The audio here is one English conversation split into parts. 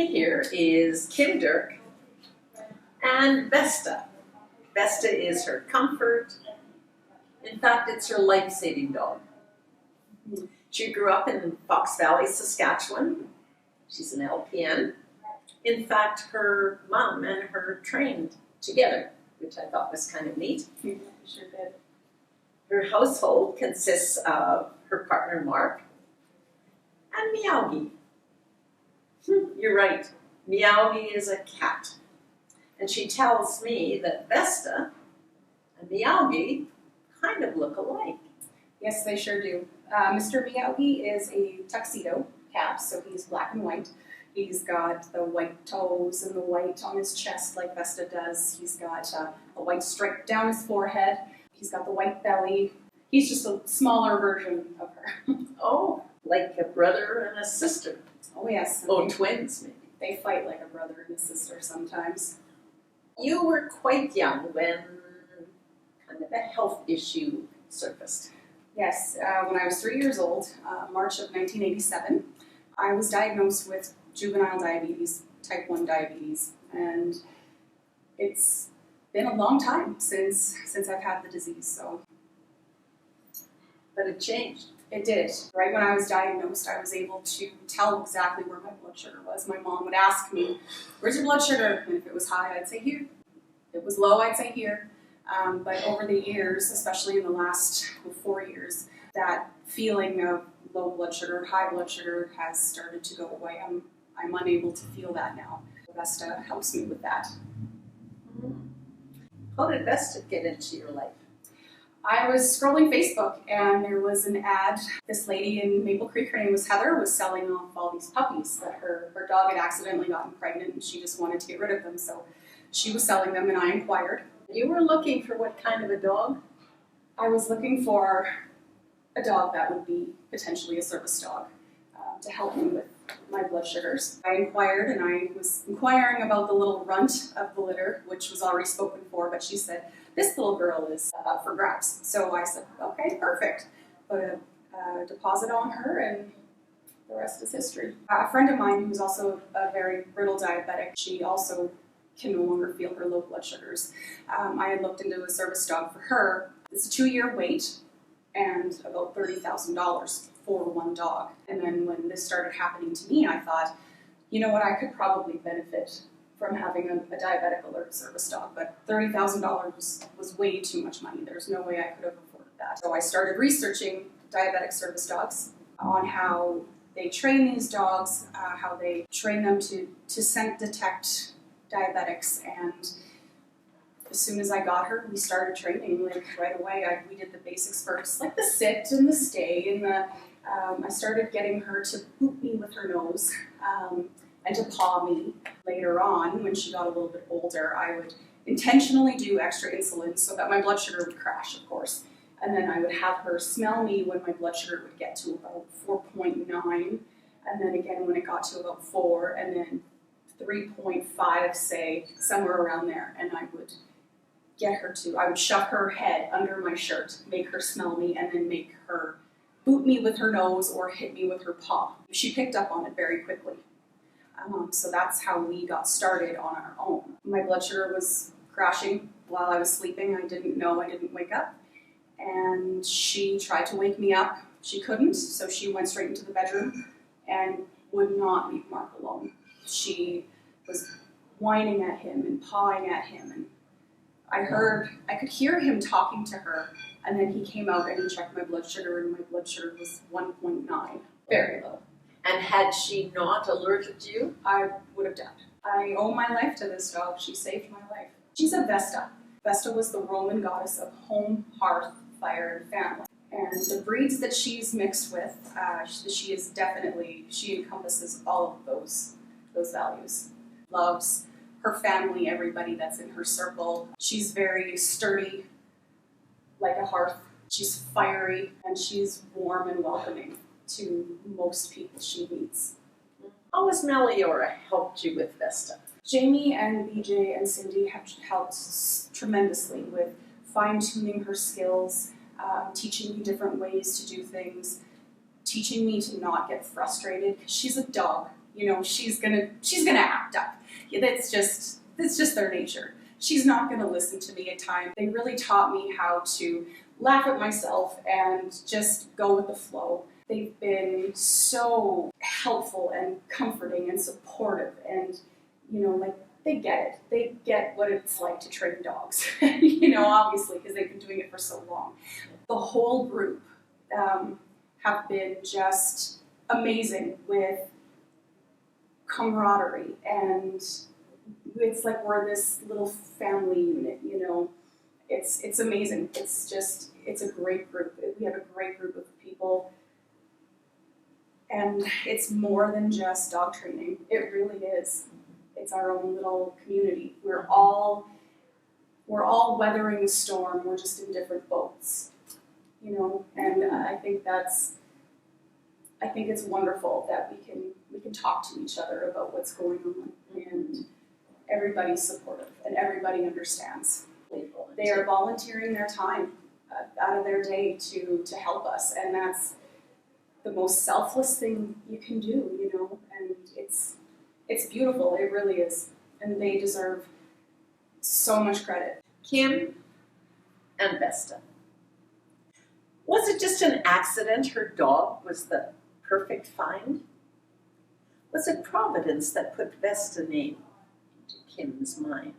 me here is Kim Dirk and Vesta. Vesta is her comfort. In fact, it's her life-saving dog. She grew up in Fox Valley, Saskatchewan. She's an LPN. In fact, her mom and her trained together, which I thought was kind of neat. Sure did. Her household consists of her partner, Mark, and Meowgie. You're right, Meowgie is a cat. And she tells me that Vesta and Meowgie kind of look alike. Yes, they sure do. Mr. Miyagi is a tuxedo cat, so he's black and white. He's got the white toes and the white on his chest like Vesta does. He's got a white stripe down his forehead. He's got the white belly. He's just a smaller version of her. Oh, like a brother and a sister. Oh, yes. Oh, twins, maybe. They fight like a brother and a sister sometimes. You were quite young when kind of a health issue surfaced. Yes, when I was 3 years old, March of 1987, I was diagnosed with juvenile diabetes, type 1 diabetes, and it's been a long time since I've had the disease, so. But it changed. It did. Right when I was diagnosed, I was able to tell exactly where my blood sugar was. My mom would ask me, "Where's your blood sugar?" And if it was high, I'd say here. If it was low, I'd say here. But over the years, especially in the last 4 years, that feeling of low blood sugar, high blood sugar has started to go away. I'm unable to feel that now. Vesta helps me with that. How did Vesta get into your life? I was scrolling Facebook and there was an ad. This lady in Maple Creek, her name was Heather, was selling off all these puppies that her dog had accidentally gotten pregnant and she just wanted to get rid of them. So she was selling them and I inquired. You were looking for what kind of a dog? I was looking for a dog that would be potentially a service dog to help me with my blood sugars. I inquired and I was inquiring about the little runt of the litter, which was already spoken for, but she said, "This little girl is up for grabs." So I said, okay, perfect. Put a deposit on her and the rest is history. A friend of mine who's also a very brittle diabetic, she also can no longer feel her low blood sugars. I had looked into a service dog for her. It's a 2-year wait and about $30,000 for one dog. And then when this started happening to me, I thought, you know what, I could probably benefit from having a diabetic alert service dog, but $30,000 was way too much money. There's no way I could have afforded that. So I started researching diabetic service dogs on how they train these dogs, how they train them to scent detect diabetics, and as soon as I got her, we started training like right away. We did the basics first, like the sit and the stay, and I started getting her to boot me with her nose and to paw me. Later on, when she got a little bit older, I would intentionally do extra insulin so that my blood sugar would crash, of course, and then I would have her smell me when my blood sugar would get to about 4.9, and then again when it got to about 4, and then 3.5, say, somewhere around there, and I would shove her head under my shirt, make her smell me, and then make her boot me with her nose or hit me with her paw. She picked up on it very quickly. So that's how we got started on our own. My blood sugar was crashing while I was sleeping. I didn't know, I didn't wake up. And she tried to wake me up. She couldn't, so she went straight into the bedroom and would not leave Mark alone. She was whining at him and pawing at him, and I could hear him talking to her, and then he came out and he checked my blood sugar, and my blood sugar was 1.9, very low. And had she not alerted you? I would have died. I owe my life to this dog. She saved my life. She's a Vesta. Vesta was the Roman goddess of home, hearth, fire, and family. And the breeds that she's mixed with, she encompasses all of those values. Loves her family, everybody that's in her circle. She's very sturdy, like a hearth. She's fiery, and she's warm and welcoming to most people she meets. How has Meliora helped you with Vesta? Jamie and BJ and Cindy have helped tremendously with fine-tuning her skills, teaching me different ways to do things, teaching me to not get frustrated. She's a dog. she's gonna act up. That's just their nature. She's not gonna listen to me at times. They really taught me how to laugh at myself and just go with the flow. They've been so helpful and comforting and supportive, and they get it. They get what it's like to train dogs, obviously, because they've been doing it for so long. The whole group have been just amazing with camaraderie, and it's like we're this little family unit, It's amazing. It's a great group. We have a great group of people, and it's more than just dog training. It really is. It's our own little community. We're all weathering the storm. We're just in different boats, And I think it's wonderful that we can talk to each other about what's going on, and everybody's supportive and everybody understands. They are volunteering their time out of their day to help us, and that's the most selfless thing you can do, and it's beautiful. It really is, and they deserve so much credit. Kim and Vesta. Was it just an accident her dog was the perfect find? Was it Providence that put Vesta name into Kim's mind?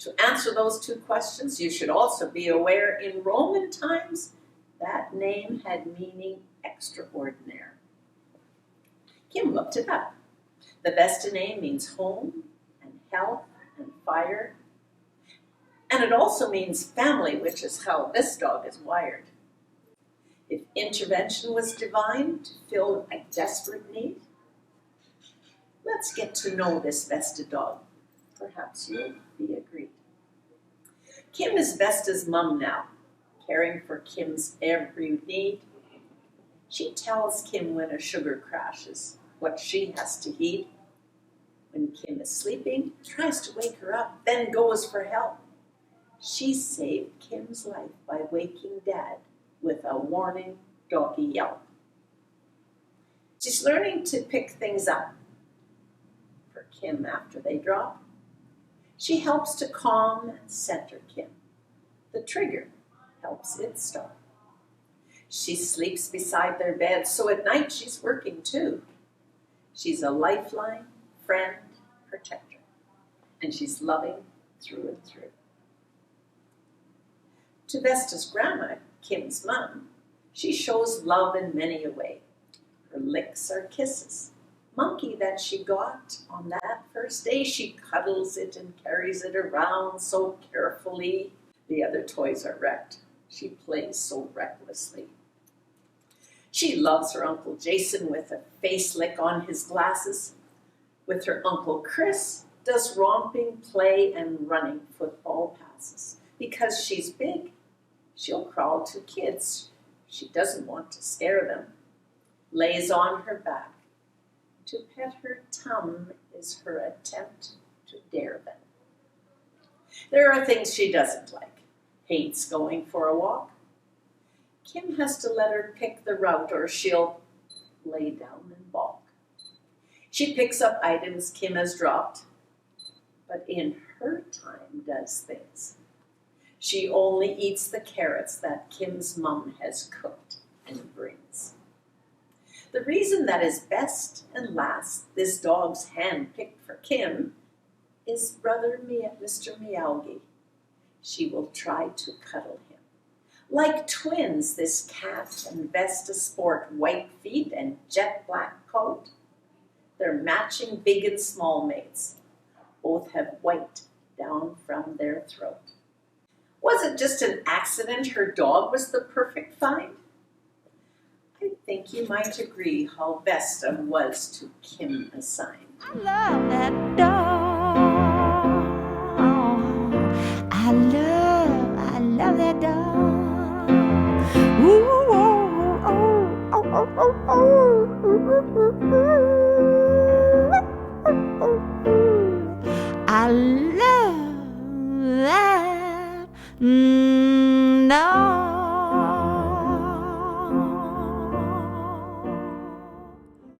To answer those two questions, you should also be aware in Roman times that name had meaning extraordinary. Kim looked it up. The Vesta name means home and health and fire. And it also means family, which is how this dog is wired. If intervention was divine to fill a desperate need, let's get to know this Vesta dog. Perhaps you'll be agreed. Kim is Vesta's mom now, caring for Kim's every need. She tells Kim when a sugar crashes, what she has to heed. When Kim is sleeping, tries to wake her up, then goes for help. She saved Kim's life by waking Dad with a warning doggy yelp. She's learning to pick things up for Kim after they drop. She helps to calm and center Kim. The trigger helps it stop. She sleeps beside their bed, so at night she's working too. She's a lifeline, friend, protector, and she's loving through and through. To Vesta's grandma, Kim's mom, she shows love in many a way. Her licks are kisses. Monkey that she got on that first day, she cuddles it and carries it around so carefully. The other toys are wrecked. She plays so recklessly. She loves her Uncle Jason with a face lick on his glasses. With her Uncle Chris, does romping, play, and running football passes. Because she's big, she'll crawl to kids. She doesn't want to scare them. Lays on her back. To pet her tum is her attempt to dare them. There are things she doesn't like. Hates going for a walk. Kim has to let her pick the route or she'll lay down and balk. She picks up items Kim has dropped, but in her time does things. She only eats the carrots that Kim's mom has cooked and brings. The reason that is best and last this dog's hand picked for Kim is brother Mr. Meowgie. She will try to cuddle him. Like twins, this cat and Vesta sport white feet and jet black coat. They're matching big and small mates. Both have white down from their throat. Was it just an accident her dog was the perfect find? I think you might agree how Vesta was to Kim assigned. I love that dog. I love that dog. Ooh, oh, oh, oh, oh, oh, oh. I love that dog.